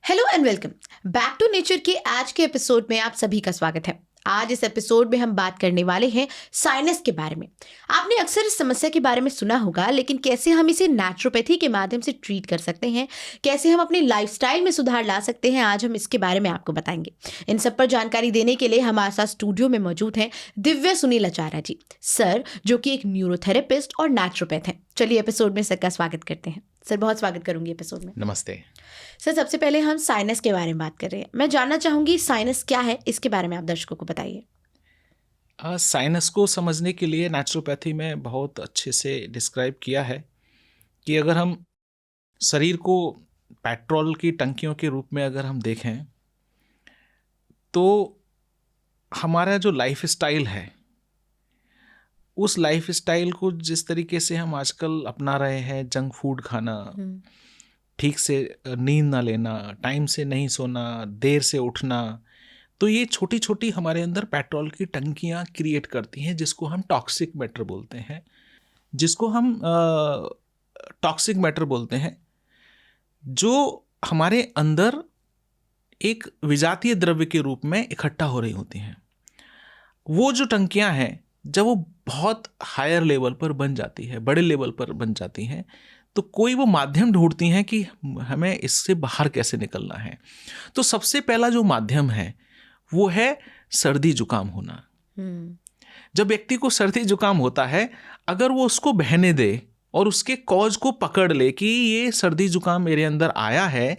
Hello and welcome back to nature के आज के एपिसोड में आप सभी का स्वागत है। आज इस एपिसोड में हम बात करने वाले हैं साइनस के बारे में। आपने अक्सर इस समस्या के बारे में सुना होगा, लेकिन कैसे हम इसे नेचुरोपैथी के माध्यम से ट्रीट कर सकते हैं, कैसे हम अपने लाइफस्टाइल में सुधार ला सकते हैं, आज हम इसके बारे में आपको बताएंगे। इन सब पर जानकारी देने के लिए हमारे साथ स्टूडियो में मौजूद हैं दिव्या सुनील आचार्य जी सर, जो कि एक न्यूरोथेरेपिस्ट और नेचुरोपैथ हैं। चलिए एपिसोड में सर का स्वागत करते हैं। सर, बहुत स्वागत करूंगी एपिसोड में। नमस्ते सर, सबसे पहले हम साइनस के बारे में बात कर रहे हैं। मैं जानना चाहूंगी साइनस क्या है, इसके बारे में आप दर्शकों को बताइए। साइनस को समझने के लिए नेचुरोपैथी में बहुत अच्छे से डिस्क्राइब किया है कि अगर हम शरीर को पेट्रोल की टंकियों के रूप में अगर हम देखें तो हमारा जो लाइफ स्टाइल है, उस लाइफ स्टाइल को जिस तरीके से हम आजकल अपना रहे हैं, जंक फूड खाना, ठीक से नींद ना लेना, टाइम से नहीं सोना, देर से उठना, तो ये छोटी छोटी हमारे अंदर पेट्रोल की टंकियाँ क्रिएट करती हैं, जिसको हम टॉक्सिक मैटर बोलते हैं, जो हमारे अंदर एक विजातीय द्रव्य के रूप में इकट्ठा हो रही होती हैं। वो जो टंकियाँ हैं, जब वो बहुत हायर लेवल पर बन जाती है, बड़े लेवल पर बन जाती हैं, तो कोई वो माध्यम ढूंढती हैं कि हमें इससे बाहर कैसे निकलना है। तो सबसे पहला जो माध्यम है वो है सर्दी जुकाम होना। जब व्यक्ति को सर्दी जुकाम होता है, अगर वो उसको बहने दे और उसके कॉज को पकड़ ले कि ये सर्दी जुकाम मेरे अंदर आया है,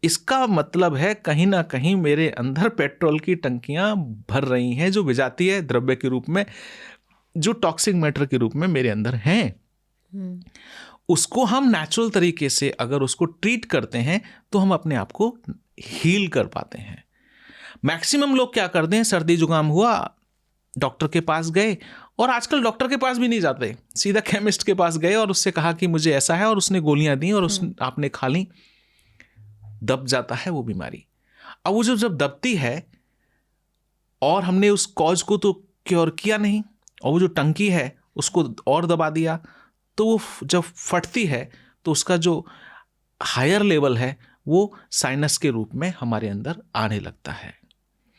इसका मतलब है कहीं ना कहीं मेरे अंदर पेट्रोल की टंकियां भर रही हैं, जो विजातीय द्रव्य के रूप में, जो टॉक्सिक मैटर के रूप में मेरे अंदर हैं। उसको हम नेचुरल तरीके से अगर उसको ट्रीट करते हैं तो हम अपने आप को हील कर पाते हैं। मैक्सिमम लोग क्या करते हैं, सर्दी जुकाम हुआ, डॉक्टर के पास गए, और आजकल डॉक्टर के पास भी नहीं जाते, सीधा केमिस्ट के पास गए और उससे कहा कि मुझे ऐसा है, और उसने गोलियां दी और आपने खा ली, दब जाता है वो बीमारी। अब वो जब दबती है और हमने उस कॉज को तो क्योर किया नहीं, और वो जो टंकी है उसको और दबा दिया, तो वो जब फटती है तो उसका जो हायर लेवल है वो साइनस के रूप में हमारे अंदर आने लगता है,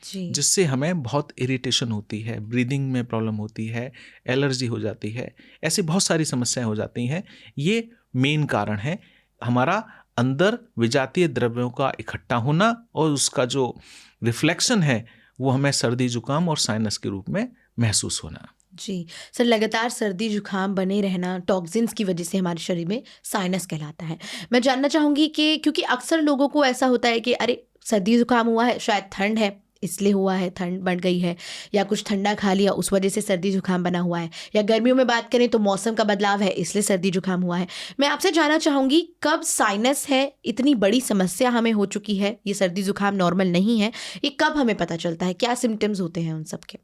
जिससे हमें बहुत इरिटेशन होती है, ब्रीदिंग में प्रॉब्लम होती है, एलर्जी हो जाती है, ऐसी बहुत सारी समस्याएं हो जाती हैं। ये मेन कारण है हमारा अंदर विजातीय द्रव्यों का इकट्ठा होना, और उसका जो रिफ्लेक्शन है वो हमें सर्दी जुकाम और साइनस के रूप में महसूस होना। जी सर, लगातार सर्दी जुकाम बने रहना टॉक्सिन्स की वजह से हमारे शरीर में साइनस कहलाता है। मैं जानना चाहूँगी कि क्योंकि अक्सर लोगों को ऐसा होता है कि अरे सर्दी जुकाम हुआ है, शायद ठंड है इसलिए हुआ है, ठंड बढ़ गई है, या कुछ ठंडा खा लिया उस वजह से सर्दी जुकाम बना हुआ है, या गर्मियों में बात करें तो मौसम का बदलाव है इसलिए सर्दी जुकाम हुआ है। मैं आपसे जानना चाहूँगी, कब साइनस है, इतनी बड़ी समस्या हमें हो चुकी है, ये सर्दी जुकाम नॉर्मल नहीं है, ये कब हमें पता चलता है, क्या सिम्टम्स होते हैं उन सब के?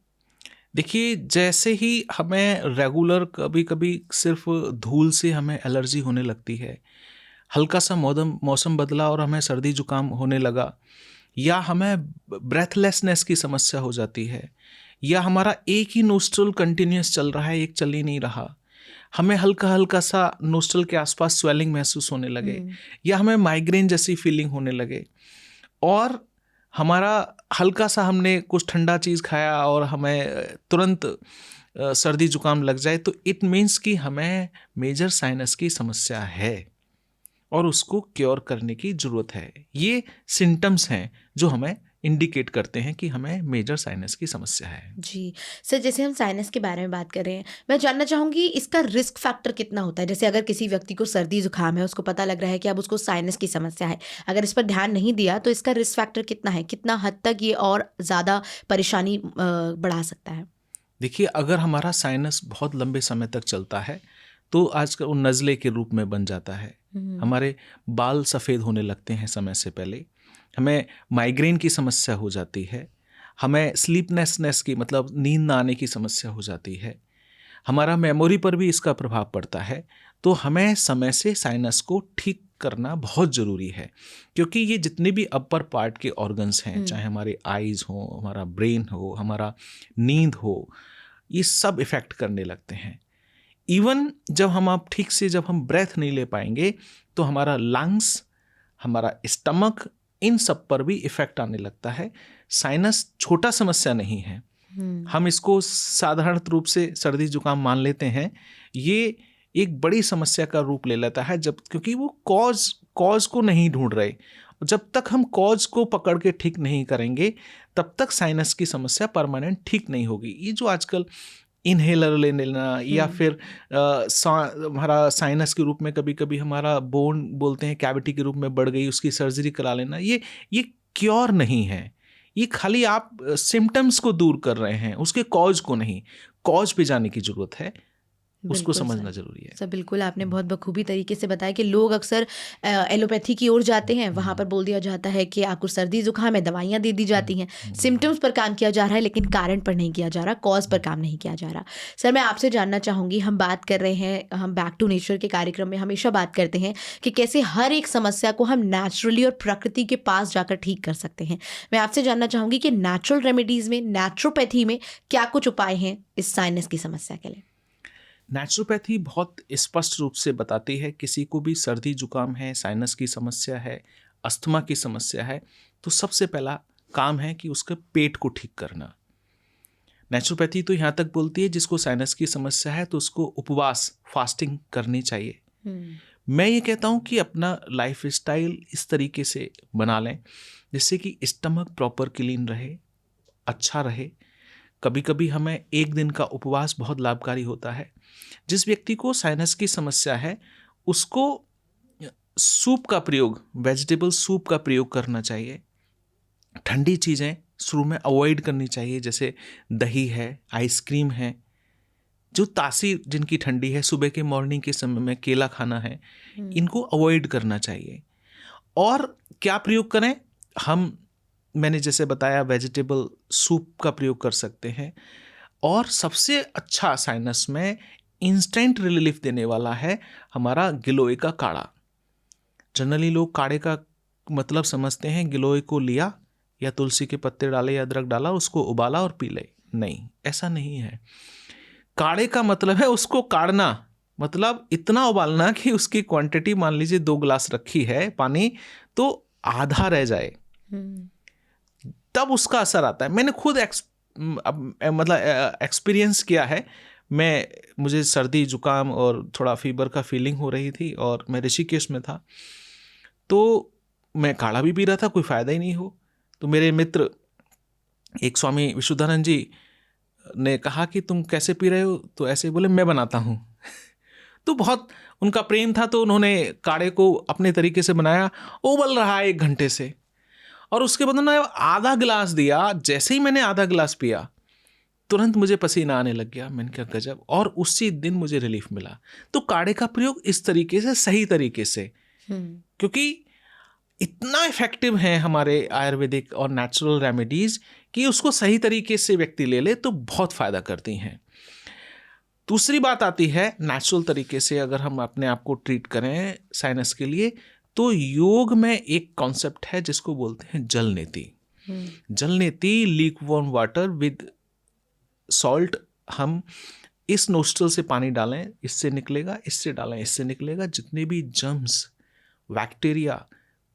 देखिए, जैसे ही हमें रेगुलर कभी कभी सिर्फ धूल से हमें एलर्जी होने लगती है, हल्का सा मौसम बदला और हमें सर्दी जुकाम होने लगा, या हमें ब्रेथलेसनेस की समस्या हो जाती है, या हमारा एक ही नोस्ट्रल कंटिन्यूस चल रहा है, एक चल ही नहीं रहा, हमें हल्का हल्का सा नोस्ट्रल के आसपास स्वेलिंग महसूस होने लगे, या हमें माइग्रेन जैसी फीलिंग होने लगे, और हमारा हल्का सा हमने कुछ ठंडा चीज़ खाया और हमें तुरंत सर्दी जुकाम लग जाए, तो इट मीन्स कि हमें मेजर साइनस की समस्या है और उसको क्योर करने की ज़रूरत है। ये सिम्टम्स हैं जो हमें इंडिकेट करते हैं कि हमें मेजर साइनस की समस्या है। जी सर, जैसे हम साइनस के बारे में बात कर रहे हैं, मैं जानना चाहूँगी इसका रिस्क फैक्टर कितना होता है। जैसे अगर किसी व्यक्ति को सर्दी जुकाम है, उसको पता लग रहा है कि अब उसको साइनस की समस्या है, अगर इस पर ध्यान नहीं दिया तो इसका रिस्क फैक्टर कितना है, कितना हद तक ये और ज़्यादा परेशानी बढ़ा सकता है? देखिए, अगर हमारा साइनस बहुत लंबे समय तक चलता है तो आजकल वो नज़ले के रूप में बन जाता है, हमारे बाल सफ़ेद होने लगते हैं समय से पहले, हमें माइग्रेन की समस्या हो जाती है, हमें स्लीपनेसनेस की मतलब नींद ना आने की समस्या हो जाती है, हमारा मेमोरी पर भी इसका प्रभाव पड़ता है। तो हमें समय से साइनस को ठीक करना बहुत ज़रूरी है, क्योंकि ये जितने भी अपर पार्ट के ऑर्गन्स हैं, चाहे हमारे आइज़ हो, हमारा ब्रेन हो, हमारा नींद हो, ये सब इफ़ेक्ट करने लगते हैं। इवन जब हम ब्रेथ नहीं ले पाएंगे तो हमारा लंग्स, हमारा स्टमक इन सब पर भी इफेक्ट आने लगता है। साइनस छोटा समस्या नहीं है, हम इसको साधारण रूप से सर्दी जुकाम मान लेते हैं, ये एक बड़ी समस्या का रूप ले लेता है जब, क्योंकि वो कॉज को नहीं ढूंढ रहे। जब तक हम कॉज को पकड़ के ठीक नहीं करेंगे तब तक साइनस की समस्या परमानेंट ठीक नहीं होगी। ये जो आजकल इनहेलर ले लेना या फिर हमारा साइनस के रूप में कभी कभी हमारा बोन बोलते हैं कैविटी के रूप में बढ़ गई, उसकी सर्जरी करा लेना, ये क्योर नहीं है। ये खाली आप सिम्टम्स को दूर कर रहे हैं, उसके कॉज को नहीं। कॉज पे जाने की जरूरत है, उसको समझना जरूरी है। सर बिल्कुल, आपने बहुत बखूबी तरीके से बताया कि लोग अक्सर एलोपैथी की ओर जाते हैं, वहाँ पर बोल दिया जाता है कि आपको सर्दी जुकाम है, दवाइयाँ दे दी जाती हैं, सिम्टम्स पर काम किया जा रहा है लेकिन कारण पर नहीं किया जा रहा, कॉज पर काम नहीं किया जा रहा। सर मैं आपसे जानना चाहूँगी, हम बात कर रहे हैं, हम बैक टू नेचर के कार्यक्रम में हमेशा बात करते हैं कि कैसे हर एक समस्या को हम नेचुरली और प्रकृति के पास जाकर ठीक कर सकते हैं। मैं आपसे जानना चाहूँगी कि नेचुरल रेमेडीज़ में, नेचुरोपैथी में क्या कुछ उपाय हैं इस साइनस की समस्या के लिए? नेचुरोपैथी बहुत स्पष्ट रूप से बताती है, किसी को भी सर्दी जुकाम है, साइनस की समस्या है, अस्थमा की समस्या है, तो सबसे पहला काम है कि उसके पेट को ठीक करना। नेचुरोपैथी तो यहाँ तक बोलती है जिसको साइनस की समस्या है तो उसको उपवास, फास्टिंग करनी चाहिए। मैं ये कहता हूँ कि अपना लाइफ स्टाइल इस तरीके से बना लें जिससे कि स्टमक प्रॉपर क्लीन रहे, अच्छा रहे। कभी कभी हमें एक दिन का उपवास बहुत लाभकारी होता है। जिस व्यक्ति को साइनस की समस्या है उसको सूप का प्रयोग, वेजिटेबल सूप का प्रयोग करना चाहिए। ठंडी चीज़ें शुरू में अवॉइड करनी चाहिए, जैसे दही है, आइसक्रीम है, जो तासीर जिनकी ठंडी है, सुबह के मॉर्निंग के समय में केला खाना है, इनको अवॉइड करना चाहिए। और क्या प्रयोग करें हम, मैंने जैसे बताया वेजिटेबल सूप का प्रयोग कर सकते हैं। और सबसे अच्छा साइनस में इंस्टेंट रिलीफ देने वाला है हमारा गिलोय का काढ़ा। जनरली लोग काढ़े का मतलब समझते हैं गिलोय को लिया या तुलसी के पत्ते डाले या अदरक डाला, उसको उबाला और पी ले। नहीं, ऐसा नहीं है। काढ़े का मतलब है उसको काढ़ना, मतलब इतना उबालना कि उसकी क्वांटिटी मान लीजिए 2 गिलास रखी है पानी तो आधा रह जाए, तब उसका असर आता है। मैंने खुद मतलब एक्सपीरियंस किया है। मुझे सर्दी जुकाम और थोड़ा फीवर का फीलिंग हो रही थी और मैं ऋषिकेश में था, तो मैं काढ़ा भी पी रहा था, कोई फ़ायदा ही नहीं हो। तो मेरे मित्र एक स्वामी विशुद्धानंद जी ने कहा कि तुम कैसे पी रहे हो, तो ऐसे बोले मैं बनाता हूँ। तो बहुत उनका प्रेम था, तो उन्होंने काढ़े को अपने तरीके से बनाया, उबल रहा है 1 घंटे से, और उसके बाद उन्होंने आधा गिलास दिया। जैसे ही मैंने आधा गिलास पिया तुरंत मुझे पसीना आने लग गया। मैंने कहा गजब, और उसी दिन मुझे रिलीफ मिला। तो काढ़े का प्रयोग इस तरीके से, सही तरीके से, क्योंकि इतना इफेक्टिव है हमारे आयुर्वेदिक और नेचुरल रेमेडीज कि उसको सही तरीके से व्यक्ति ले ले तो बहुत फ़ायदा करती हैं। दूसरी बात आती है नेचुरल तरीके से अगर हम अपने आप को ट्रीट करें साइनस के लिए, तो योग में एक कॉन्सेप्ट है जिसको बोलते हैं जल नेति। जल नेति, leak warm water with salt. हम इस नोस्ट्रल से पानी डालें, इससे निकलेगा, इससे डालें, इससे निकलेगा। जितने भी जर्म्स, बैक्टीरिया,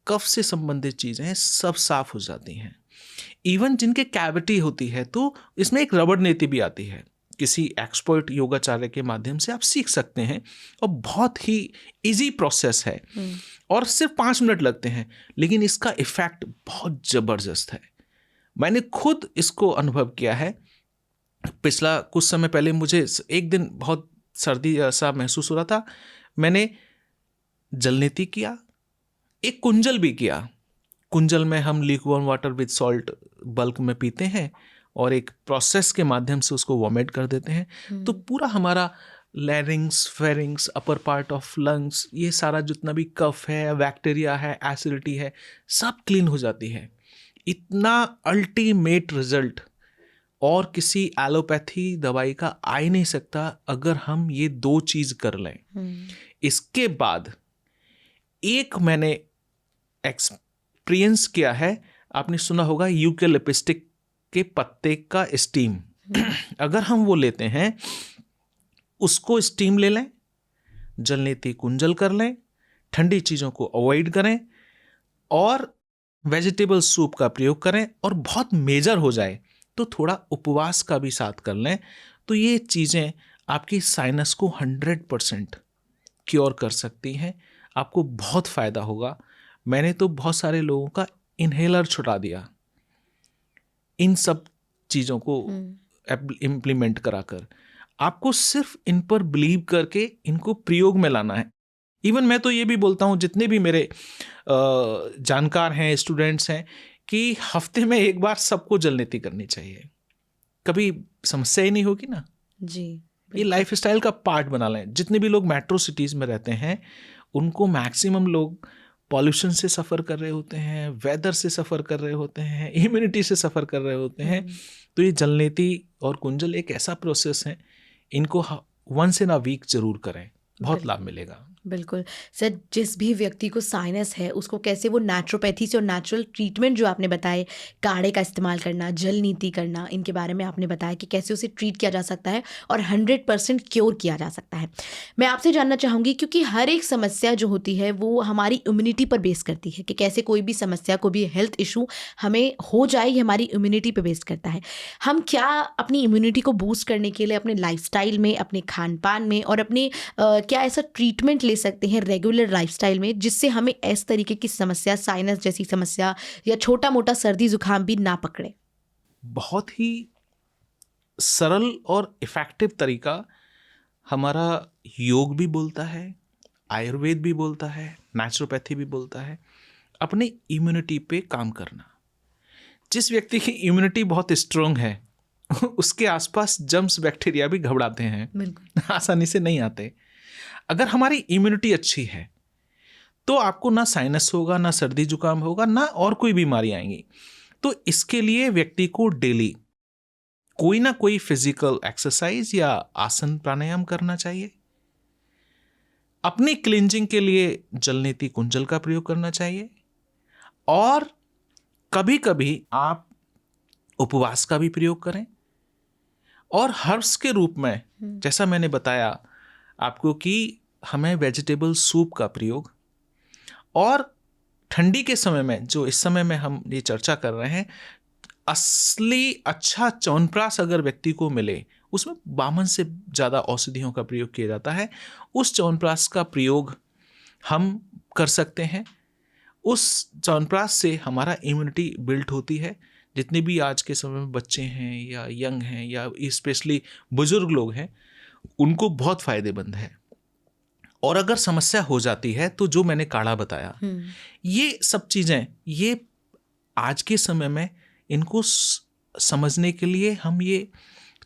कफ से संबंधित चीज़ें हैं, सब साफ हो जाती हैं। इवन जिनके कैविटी होती है तो इसमें एक रबड़ नेति भी आती है। किसी एक्सपर्ट योगाचार्य के माध्यम से आप सीख सकते हैं और बहुत ही इजी प्रोसेस है और सिर्फ 5 मिनट लगते हैं, लेकिन इसका इफेक्ट बहुत ज़बरदस्त है। मैंने खुद इसको अनुभव किया है। पिछला कुछ समय पहले मुझे एक दिन बहुत सर्दी सा महसूस हो रहा था, मैंने जलनेति किया, एक कुंजल भी किया। कुंजल में हम लीकवार्म वाटर विद सॉल्ट बल्क में पीते हैं और एक प्रोसेस के माध्यम से उसको वॉमिट कर देते हैं। तो पूरा हमारा लैरिंग्स, pharynx, upper part of lungs, ये सारा जितना भी कफ है, बैक्टीरिया है, एसिडिटी है, सब क्लीन हो जाती है। इतना अल्टीमेट रिजल्ट और किसी एलोपैथी दवाई का आ ही नहीं सकता अगर हम ये 2 चीज़ कर लें। इसके बाद एक मैंने एक्सपीरियंस किया है, आपने सुना होगा यूकेलिप्टिक के पत्ते का स्टीम। अगर हम वो लेते हैं, उसको स्टीम ले लें, जलनेति कुंजल कर लें, ठंडी चीज़ों को अवॉइड करें और वेजिटेबल सूप का प्रयोग करें, और बहुत मेजर हो जाए तो थोड़ा उपवास का भी साथ कर लें। तो ये चीज़ें आपकी साइनस को 100% क्योर कर सकती हैं, आपको बहुत फ़ायदा होगा। मैंने तो बहुत सारे लोगों का इन्हेलर छुटा दिया इन सब चीज़ों को इम्प्लीमेंट कराकर। आपको सिर्फ इन पर बिलीव करके इनको प्रयोग में लाना है। इवन मैं तो ये भी बोलता हूँ, जितने भी मेरे जानकार हैं, स्टूडेंट्स हैं, कि हफ्ते में एक बार सबको जल नीति करनी चाहिए। कभी समस्या ही नहीं होगी ना जी। ये लाइफस्टाइल का पार्ट बना लें। जितने भी लोग मेट्रो सिटीज़ में रहते हैं, उनको मैक्सिमम लोग पॉल्यूशन से सफ़र कर रहे होते हैं, वेदर से सफ़र कर रहे होते हैं, इम्यूनिटी से सफ़र कर रहे होते हैं। तो ये जलनेति और कुंजल एक ऐसा प्रोसेस है, इनको वंस इन अ वीक जरूर करें, बहुत लाभ मिलेगा। बिल्कुल सर, जिस भी व्यक्ति को साइनस है उसको कैसे वो नेचुरोपैथी से और नेचुरल ट्रीटमेंट जो आपने बताए, काढ़े का इस्तेमाल करना, जल नीति करना, इनके बारे में आपने बताया कि कैसे उसे ट्रीट किया जा सकता है और 100% क्योर किया जा सकता है। मैं आपसे जानना चाहूँगी, क्योंकि हर एक समस्या जो होती है वो हमारी इम्यूनिटी पर बेस करती है, कि कैसे कोई भी समस्या, कोई भी हेल्थ इशू हमें हो जाए, ये हमारी इम्यूनिटी पर बेस करता है। हम क्या अपनी इम्यूनिटी को बूस्ट करने के लिए अपने लाइफस्टाइल में, अपने खान पान में और अपने क्या ऐसा ट्रीटमेंट सकते हैं रेगुलर लाइफस्टाइल में, जिससे हमें इस तरीके की समस्या, साइनस जैसी समस्या या छोटा मोटा सर्दी जुकाम भी ना पकड़े? बहुत ही सरल और इफेक्टिव तरीका हमारा योग भी बोलता है, आयुर्वेद भी बोलता है, नेचुरोपैथी भी बोलता है, अपने इम्यूनिटी पे काम करना। जिस व्यक्ति की इम्यूनिटी बहुत स्ट्रांग है उसके आसपास जर्म्स, बैक्टीरिया भी घबराते हैं, आसानी से नहीं आते। अगर हमारी इम्यूनिटी अच्छी है तो आपको ना साइनस होगा, ना सर्दी जुकाम होगा, ना और कोई बीमारी आएंगी। तो इसके लिए व्यक्ति को डेली कोई ना कोई फिजिकल एक्सरसाइज या आसन प्राणायाम करना चाहिए। अपनी क्लिंजिंग के लिए जलनेति कुंजल का प्रयोग करना चाहिए, और कभी कभी आप उपवास का भी प्रयोग करें। और हर्ब्स के रूप में जैसा मैंने बताया आपको कि हमें वेजिटेबल सूप का प्रयोग, और ठंडी के समय में, जो इस समय में हम ये चर्चा कर रहे हैं, असली अच्छा च्यवनप्राश अगर व्यक्ति को मिले, उसमें 52 से ज़्यादा औषधियों का प्रयोग किया जाता है, उस च्यवनप्राश का प्रयोग हम कर सकते हैं। उस च्यवनप्राश से हमारा इम्यूनिटी बिल्ड होती है। जितने भी आज के समय में बच्चे हैं या यंग हैं या स्पेशली बुजुर्ग लोग हैं, उनको बहुत फ़ायदेमंद है। और अगर समस्या हो जाती है तो जो मैंने काढ़ा बताया, ये सब चीज़ें, ये आज के समय में इनको समझने के लिए हम ये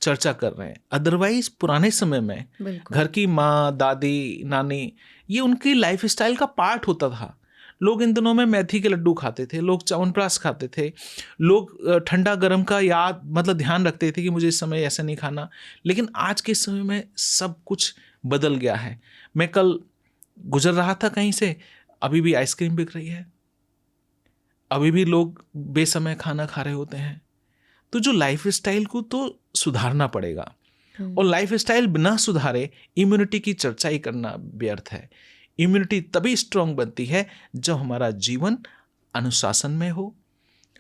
चर्चा कर रहे हैं। अदरवाइज पुराने समय में घर की माँ, दादी, नानी, ये उनकी लाइफस्टाइल का पार्ट होता था। लोग इन दिनों में मेथी के लड्डू खाते थे, लोग च्यवनप्राश खाते थे, लोग ठंडा गर्म का ध्यान रखते थे कि मुझे इस समय ऐसा नहीं खाना। लेकिन आज के समय में सब कुछ बदल गया है। मैं कल गुजर रहा था कहीं से, अभी भी आइसक्रीम बिक रही है, अभी भी लोग बेसमय खाना खा रहे होते हैं। तो जो लाइफस्टाइल को तो सुधारना पड़ेगा, और लाइफस्टाइल बिना सुधारे इम्यूनिटी की चर्चा ही करना व्यर्थ है। इम्यूनिटी तभी स्ट्रांग बनती है जब हमारा जीवन अनुशासन में हो,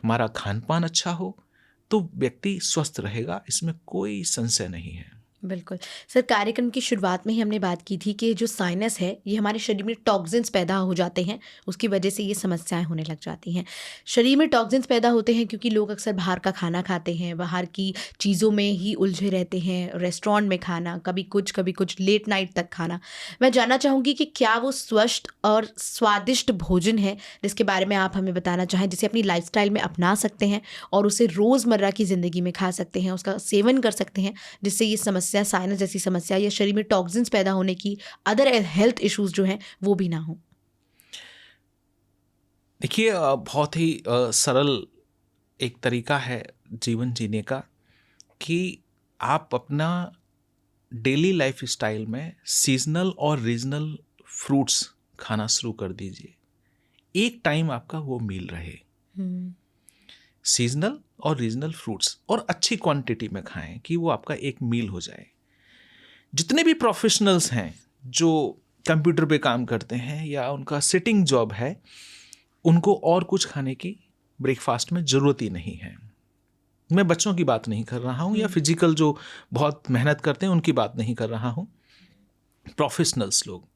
हमारा खान पान अच्छा हो, तो व्यक्ति स्वस्थ रहेगा, इसमें कोई संशय नहीं है। बिल्कुल सर, कार्यक्रम की शुरुआत में ही हमने बात की थी कि जो साइनस है ये हमारे शरीर में टॉक्सिन्स पैदा हो जाते हैं, उसकी वजह से ये समस्याएं होने लग जाती हैं। शरीर में टॉक्सिन्स पैदा होते हैं क्योंकि लोग अक्सर बाहर का खाना खाते हैं, बाहर की चीज़ों में ही उलझे रहते हैं, रेस्टोरेंट में खाना, कभी कुछ लेट नाइट तक खाना। मैं जानना चाहूँगी कि क्या वो स्वस्थ और स्वादिष्ट भोजन है जिसके बारे में आप हमें बताना चाहें, जिसे अपनी लाइफस्टाइल में अपना सकते हैं और उसे रोज़मर्रा की ज़िंदगी में खा सकते हैं, उसका सेवन कर सकते हैं, जिससे ये समस्या, साइनस जैसी समस्या या शरीर में टॉक्सिन्स पैदा होने की अदर हेल्थ इश्यूज जो हैं वो भी ना हो? देखिए, बहुत ही सरल एक तरीका है जीवन जीने का कि आप अपना डेली लाइफ स्टाइल में सीजनल और रीजनल फ्रूट्स खाना शुरू कर दीजिए। एक टाइम आपका वो मील रहे, सीजनल और रीजनल फ्रूट्स, और अच्छी क्वांटिटी में खाएं कि वो आपका एक मील हो जाए। जितने भी प्रोफेशनल्स हैं जो कंप्यूटर पे काम करते हैं या उनका सिटिंग जॉब है, उनको और कुछ खाने की ब्रेकफास्ट में ज़रूरत ही नहीं है। मैं बच्चों की बात नहीं कर रहा हूँ या फिजिकल जो बहुत मेहनत करते हैं उनकी बात नहीं कर रहा हूँ, प्रोफेशनल्स लोग।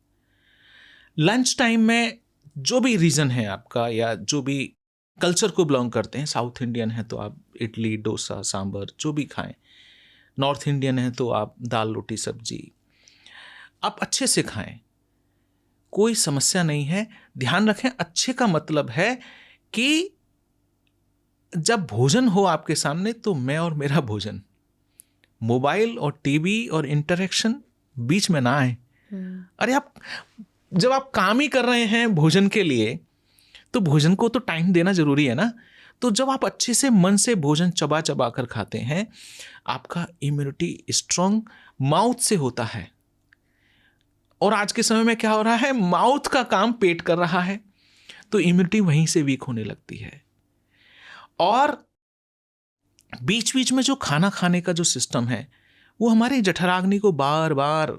लंच टाइम में जो भी रीज़न है आपका या जो भी कल्चर को बिलोंग करते हैं, साउथ इंडियन है तो आप इडली डोसा सांभर जो भी खाएं, नॉर्थ इंडियन है तो आप दाल रोटी सब्जी, आप अच्छे से खाएं, कोई समस्या नहीं है। ध्यान रखें, अच्छे का मतलब है कि जब भोजन हो आपके सामने तो मैं और मेरा भोजन, मोबाइल और टीवी और इंटरेक्शन बीच में ना आए। अरे आप जब आप काम ही कर रहे हैं भोजन के लिए तो भोजन को तो टाइम देना जरूरी है ना। तो जब आप अच्छे से मन से भोजन चबा चबा कर खाते हैं, आपका इम्यूनिटी स्ट्रांग माउथ से होता है। और आज के समय में क्या हो रहा है, माउथ का काम पेट कर रहा है, तो इम्यूनिटी वहीं से वीक होने लगती है। और बीच बीच में जो खाना खाने का जो सिस्टम है वो हमारे जठराग्नि को बार बार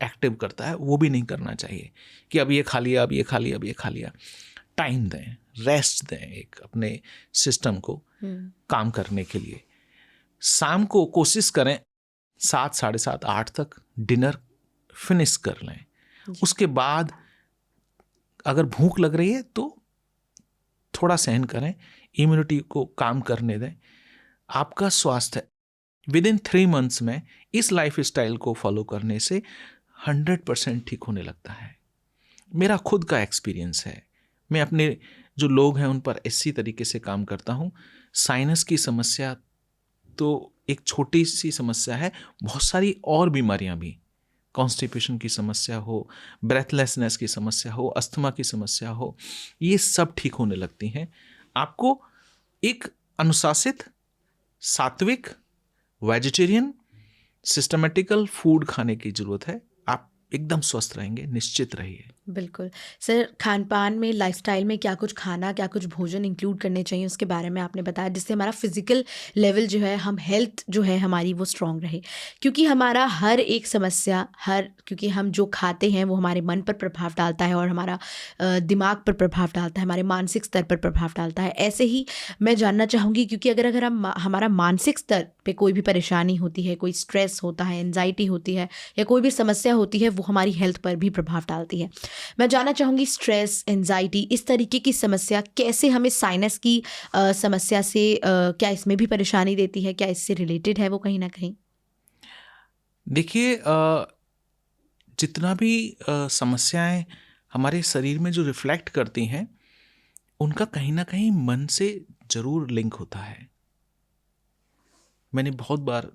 एक्टिव करता है, वो भी नहीं करना चाहिए कि अब ये खा लिया, अब ये खा लिया, अब ये खा लिया। टाइम दें, रेस्ट दें एक अपने सिस्टम को काम करने के लिए। शाम को कोशिश करें 7, 7:30, 8 तक डिनर फिनिश कर लें। उसके बाद अगर भूख लग रही है तो थोड़ा सहन करें, इम्यूनिटी को काम करने दें। आपका स्वास्थ्य विद इन 3 मंथ्स में इस लाइफ स्टाइल को फॉलो करने से 100% ठीक होने लगता है। मेरा खुद का एक्सपीरियंस है, मैं अपने जो लोग हैं उन पर इसी तरीके से काम करता हूँ। साइनस की समस्या तो एक छोटी सी समस्या है, बहुत सारी और बीमारियाँ भी, कॉन्स्टिपेशन की समस्या हो, ब्रेथलेसनेस की समस्या हो, अस्थमा की समस्या हो, ये सब ठीक होने लगती हैं। आपको एक अनुशासित, सात्विक, वेजिटेरियन, सिस्टमेटिकल फूड खाने की ज़रूरत है। आप एकदम स्वस्थ रहेंगे, निश्चित रहिए। बिल्कुल सर, खान पान में, लाइफस्टाइल में क्या कुछ खाना, क्या कुछ भोजन इंक्लूड करने चाहिए उसके बारे में आपने बताया, जिससे हमारा फिजिकल लेवल जो है, हम हेल्थ जो है हमारी वो स्ट्रांग रहे। क्योंकि हमारा हर एक समस्या, क्योंकि हम जो खाते हैं वो हमारे मन पर प्रभाव डालता है और हमारा दिमाग पर प्रभाव डालता है, हमारे मानसिक स्तर पर प्रभाव डालता है। ऐसे ही मैं जानना चाहूँगी, क्योंकि अगर हम हमारा मानसिक स्तर पे कोई भी परेशानी होती है, कोई स्ट्रेस होता है, एंजाइटी होती है या कोई भी समस्या होती है, वो हमारी हेल्थ पर भी प्रभाव डालती है। मैं जानना चाहूँगी, स्ट्रेस, एंजाइटी, इस तरीके की समस्या कैसे हमें साइनस की समस्या से क्या इसमें भी परेशानी देती है, क्या इससे रिलेटेड है वो कहीं ना कहीं? देखिए, जितना भी समस्याएं हमारे शरीर में जो रिफ्लेक्ट करती हैं, उनका कहीं ना कहीं मन से जरूर लिंक होता है। मैंने बहुत बार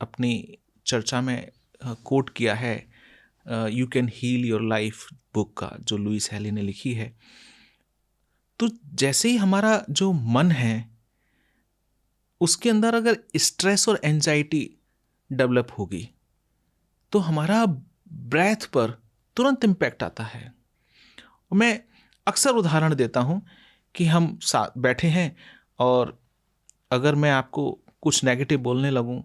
अपनी चर्चा में कोट किया है you can heal your life book का, जो लुइस हेली ने लिखी है। तो जैसे ही हमारा जो मन है उसके अंदर अगर स्ट्रेस और एंजाइटी डेवलप होगी तो हमारा ब्रेथ पर तुरंत इम्पैक्ट आता है। मैं अक्सर उदाहरण देता हूँ कि हम साथ बैठे हैं और अगर मैं आपको कुछ नेगेटिव बोलने लगूँ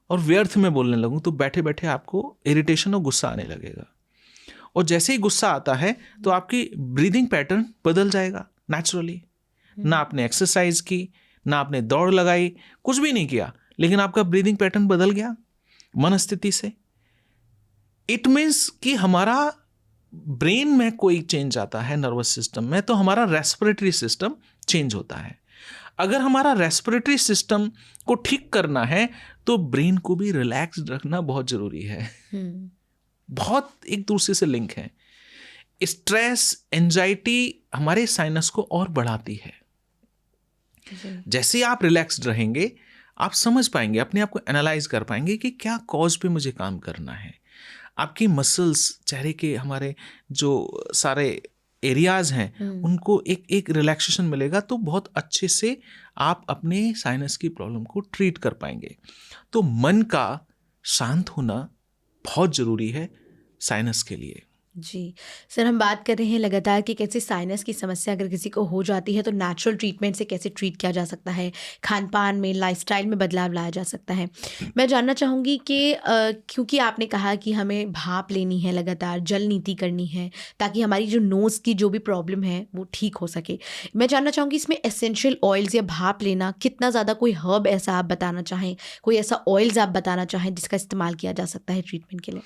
और व्यर्थ में बोलने लगूँ तो बैठे बैठे आपको इरिटेशन और गुस्सा आने लगेगा। और जैसे ही गुस्सा आता है तो आपकी ब्रीदिंग पैटर्न बदल जाएगा नेचुरली। ना आपने एक्सरसाइज की, ना आपने दौड़ लगाई, कुछ भी नहीं किया, लेकिन आपका ब्रीदिंग पैटर्न बदल गया मन स्थिति से। इट मीन्स कि हमारा ब्रेन में कोई चेंज आता है, नर्वस सिस्टम में, तो हमारा रेस्पिरेटरी सिस्टम चेंज होता है। अगर हमारा रेस्पिरेटरी सिस्टम को ठीक करना है तो ब्रेन को भी रिलैक्स रखना बहुत जरूरी है। बहुत एक दूसरे से लिंक है। स्ट्रेस, एंजाइटी हमारे साइनस को और बढ़ाती है। जैसे आप रिलैक्स्ड रहेंगे, आप समझ पाएंगे, अपने आप को एनालाइज कर पाएंगे कि क्या कॉज पे मुझे काम करना है। आपकी मसल्स, चेहरे के हमारे जो सारे एरियाज हैं, उनको एक रिलैक्सेशन मिलेगा, तो बहुत अच्छे से आप अपने साइनस की प्रॉब्लम को ट्रीट कर पाएंगे। तो मन का शांत होना बहुत ज़रूरी है साइनस के लिए। जी सर, हम बात कर रहे हैं लगातार कि कैसे साइनस की समस्या अगर किसी को हो जाती है तो नेचुरल ट्रीटमेंट से कैसे ट्रीट किया जा सकता है, खान पान में, लाइफस्टाइल में बदलाव लाया जा सकता है। मैं जानना चाहूँगी कि क्योंकि आपने कहा कि हमें भाप लेनी है, लगातार जल नीति करनी है ताकि हमारी जो नोज़ की जो भी प्रॉब्लम है वो ठीक हो सके। मैं जानना चाहूँगी इसमें एसेंशियल ऑयल्स या भाप लेना कितना ज़्यादा, कोई हर्ब ऐसा आप बताना चाहें, कोई ऐसा ऑयल्स आप बताना चाहें जिसका इस्तेमाल किया जा सकता है ट्रीटमेंट के लिए?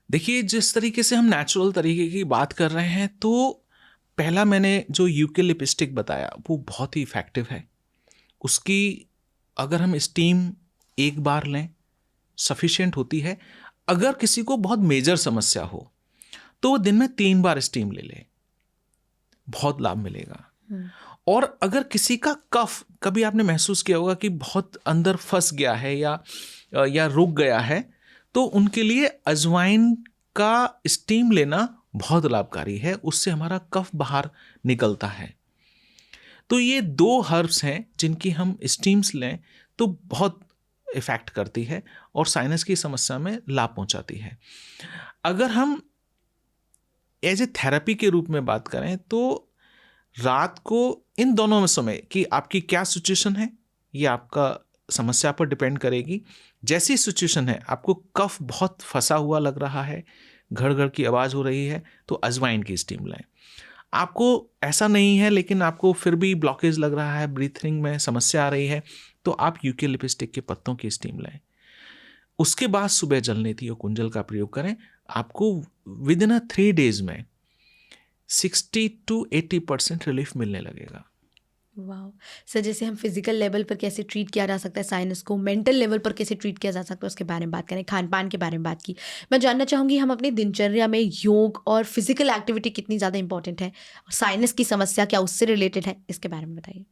देखिए, जिस तरीके से हम नेचुरल तरीके की बात कर रहे हैं, तो पहला मैंने जो यूकेलिप्टिक बताया वो बहुत ही इफ़ेक्टिव है। उसकी अगर हम स्टीम एक बार लें सफिशिएंट होती है। अगर किसी को बहुत मेजर समस्या हो तो वो दिन में 3 बार स्टीम ले ले, बहुत लाभ मिलेगा। और अगर किसी का कफ कभी आपने महसूस किया होगा कि बहुत अंदर फंस गया है या रुक गया है, तो उनके लिए अजवाइन का स्टीम लेना बहुत लाभकारी है, उससे हमारा कफ बाहर निकलता है। तो ये 2 हर्ब्स हैं जिनकी हम स्टीम्स लें तो बहुत इफ़ेक्ट करती है और साइनस की समस्या में लाभ पहुंचाती है। अगर हम एज ए थेरेपी के रूप में बात करें तो रात को इन दोनों में समय कि आपकी क्या सिचुएशन है, ये आपका समस्या पर डिपेंड करेगी। जैसी सिचुएशन है, आपको कफ बहुत फंसा हुआ लग रहा है, घड़ घड़ की आवाज़ हो रही है, तो अजवाइन की स्टीम लें। आपको ऐसा नहीं है लेकिन आपको फिर भी ब्लॉकेज लग रहा है, ब्रीथिंग में समस्या आ रही है, तो आप यूकेलिप्टिक के पत्तों की स्टीम लें। उसके बाद सुबह जलनेती और कुंजल का प्रयोग करें। आपको विद इन 3 days में 60 to 80% रिलीफ मिलने लगेगा। वाह सर, जैसे हम फिजिकल लेवल पर कैसे ट्रीट किया जा सकता है साइनस को, मेंटल लेवल पर कैसे ट्रीट किया जा सकता है उसके बारे में बात करें, खान पान के बारे में बात की। मैं जानना चाहूँगी हम अपनी दिनचर्या में योग और फिजिकल एक्टिविटी कितनी ज़्यादा इंपॉर्टेंट है, और साइनस की समस्या क्या उससे रिलेटेड है, इसके बारे में बताइए।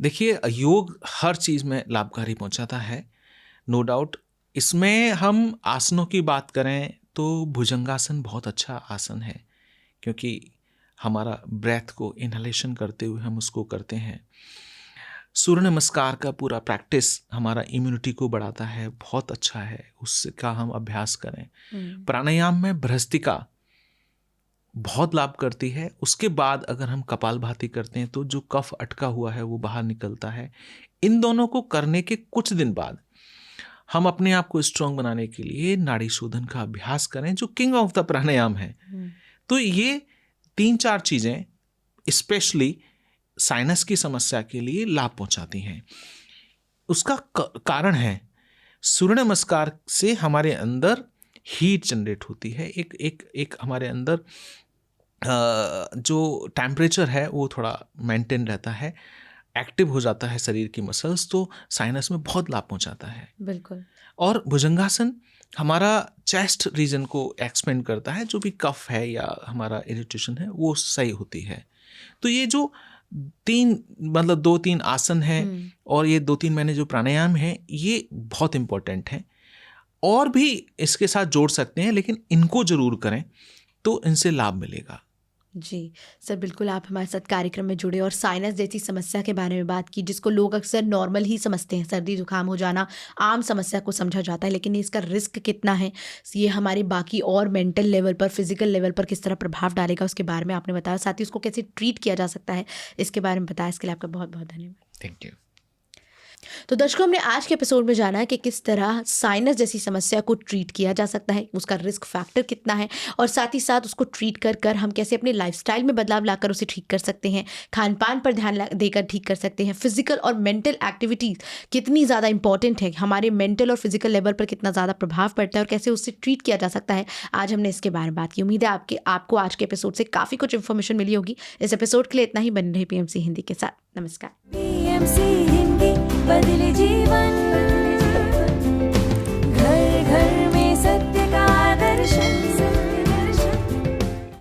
देखिए, योग हर चीज़ में लाभकारी पहुंचाता है, नो डाउट। इसमें हम आसनों की बात करें तो भुजंगासन बहुत अच्छा आसन है, क्योंकि हमारा ब्रेथ को इनहलेशन करते हुए हम उसको करते हैं। सूर्य नमस्कार का पूरा प्रैक्टिस हमारा इम्यूनिटी को बढ़ाता है, बहुत अच्छा है, उसका हम अभ्यास करें। प्राणायाम में भ्रस्तिका बहुत लाभ करती है। उसके बाद अगर हम कपालभाति करते हैं तो जो कफ अटका हुआ है वो बाहर निकलता है। इन दोनों को करने के कुछ दिन बाद हम अपने आप को स्ट्रांग बनाने के लिए नाड़ी शोधन का अभ्यास करें, जो किंग ऑफ द प्राणायाम है। तो ये 3-4 चीज़ें स्पेशली साइनस की समस्या के लिए लाभ पहुंचाती हैं। उसका कारण है सूर्य नमस्कार से हमारे अंदर हीट जनरेट होती है, एक हमारे अंदर जो टेम्परेचर है वो थोड़ा मेंटेन रहता है, एक्टिव हो जाता है शरीर की मसल्स, तो साइनस में बहुत लाभ पहुंचाता है। बिल्कुल। और भुजंगासन हमारा चेस्ट रीजन को एक्सपेंड करता है, जो भी कफ है या हमारा इरिटेशन है वो सही होती है। तो ये जो 2-3 आसन हैं और ये 2-3 मैंने जो प्राणायाम है ये बहुत इम्पोर्टेंट हैं, और भी इसके साथ जोड़ सकते हैं, लेकिन इनको जरूर करें तो इनसे लाभ मिलेगा। जी सर, बिल्कुल आप हमारे साथ कार्यक्रम में जुड़े और साइनस जैसी समस्या के बारे में बात की, जिसको लोग अक्सर नॉर्मल ही समझते हैं, सर्दी जुकाम हो जाना आम समस्या को समझा जाता है, लेकिन इसका रिस्क कितना है, ये हमारे बाकी और मेंटल लेवल पर, फिजिकल लेवल पर किस तरह प्रभाव डालेगा उसके बारे में आपने बताया, साथ ही उसको कैसे ट्रीट किया जा सकता है इसके बारे में बताया। इसके लिए आपका बहुत बहुत धन्यवाद। Thank you. तो दर्शकों, हमने आज के एपिसोड में जाना कि किस तरह साइनस जैसी समस्या को ट्रीट किया जा सकता है, उसका रिस्क फैक्टर कितना है, और साथ ही साथ उसको ट्रीट कर हम कैसे अपने लाइफस्टाइल में बदलाव लाकर उसे ठीक कर सकते हैं, खान पान पर ध्यान देकर ठीक कर सकते हैं, फिजिकल और मेंटल एक्टिविटीज़ कितनी ज़्यादा इंपॉर्टेंट है, हमारे मेंटल और फिजिकल लेवल पर कितना ज़्यादा प्रभाव पड़ता है और कैसे उससे ट्रीट किया जा सकता है। आज हमने इसके बारे में बात की। उम्मीद है आपको आज के एपिसोड से काफ़ी कुछ इन्फॉर्मेशन मिली होगी। इस एपिसोड के लिए इतना ही। बने रहे PMC हिंदी के साथ। नमस्कार। PMC हिंदी, बदले जीवन।